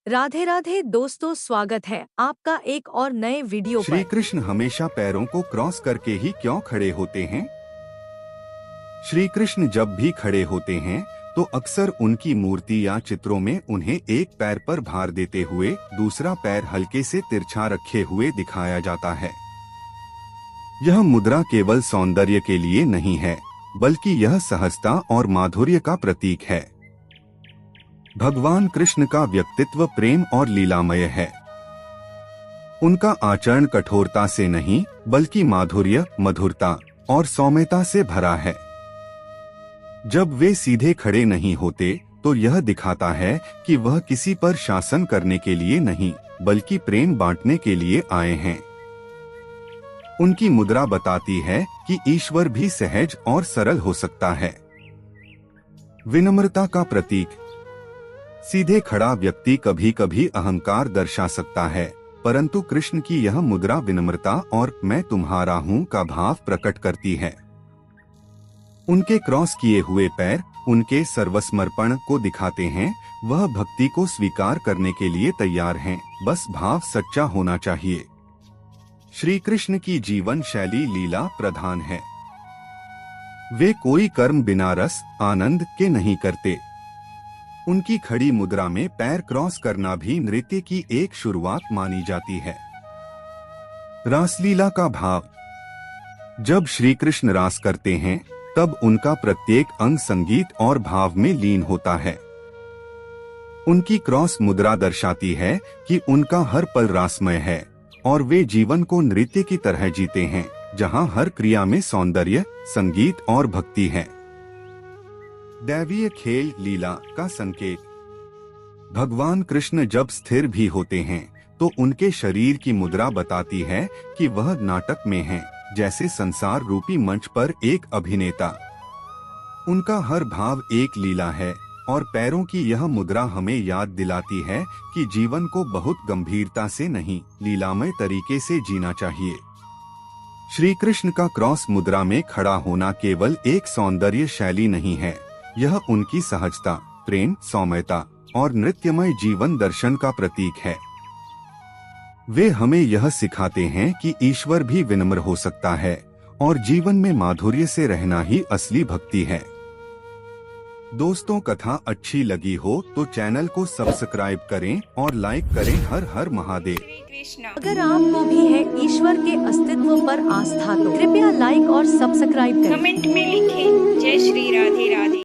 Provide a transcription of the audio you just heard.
राधे राधे दोस्तों, स्वागत है आपका एक और नए वीडियो श्री पर। कृष्ण हमेशा पैरों को क्रॉस करके ही क्यों खड़े होते हैं? श्री कृष्ण जब भी खड़े होते हैं तो अक्सर उनकी मूर्ति या चित्रों में उन्हें एक पैर पर भार देते हुए दूसरा पैर हल्के से तिरछा रखे हुए दिखाया जाता है। यह मुद्रा केवल सौंदर्य के लिए नहीं है, बल्कि यह सहजता और माधुर्य का प्रतीक है। भगवान कृष्ण का व्यक्तित्व प्रेम और लीलामय है। उनका आचरण कठोरता से नहीं, बल्कि माधुर्य, मधुरता और सौम्यता से भरा है। जब वे सीधे खड़े नहीं होते, तो यह दिखाता है कि वह किसी पर शासन करने के लिए नहीं, बल्कि प्रेम बांटने के लिए आए हैं। उनकी मुद्रा बताती है कि ईश्वर भी सहज और सरल हो सकता है। विनम्रता का प्रतीक। सीधे खड़ा व्यक्ति कभी कभी अहंकार दर्शा सकता है, परंतु कृष्ण की यह मुद्रा विनम्रता और मैं तुम्हारा हूँ का भाव प्रकट करती है। उनके क्रॉस किए हुए पैर उनके सर्वसमर्पण को दिखाते हैं। वह भक्ति को स्वीकार करने के लिए तैयार हैं, बस भाव सच्चा होना चाहिए। श्री कृष्ण की जीवन शैली लीला प्रधान है। वे कोई कर्म बिना रस आनंद के नहीं करते। उनकी खड़ी मुद्रा में पैर क्रॉस करना भी नृत्य की एक शुरुआत मानी जाती है। रासलीला का भाव। जब श्री कृष्ण रास करते हैं, तब उनका प्रत्येक अंग संगीत और भाव में लीन होता है। उनकी क्रॉस मुद्रा दर्शाती है कि उनका हर पल रासमय है और वे जीवन को नृत्य की तरह जीते हैं, जहां हर क्रिया में सौंदर्य, संगीत और भक्ति है। दैवीय खेल लीला का संकेत। भगवान कृष्ण जब स्थिर भी होते हैं, तो उनके शरीर की मुद्रा बताती है कि वह नाटक में हैं, जैसे संसार रूपी मंच पर एक अभिनेता। उनका हर भाव एक लीला है और पैरों की यह मुद्रा हमें याद दिलाती है कि जीवन को बहुत गंभीरता से नहीं, लीलामय तरीके से जीना चाहिए। श्री कृष्ण का क्रॉस मुद्रा में खड़ा होना केवल एक सौंदर्य शैली नहीं है, यह उनकी सहजता, प्रेम, सौम्यता और नृत्यमय जीवन दर्शन का प्रतीक है। वे हमें यह सिखाते हैं कि ईश्वर भी विनम्र हो सकता है और जीवन में माधुर्य से रहना ही असली भक्ति है। दोस्तों, कथा अच्छी लगी हो तो चैनल को सब्सक्राइब करें और लाइक करें। हर हर महादेव। अगर आपको भी है ईश्वर के अस्तित्व पर आस्था, तो कृपया लाइक और सब्सक्राइब करें। कमेंट में लिखें जय श्री राधे राधे।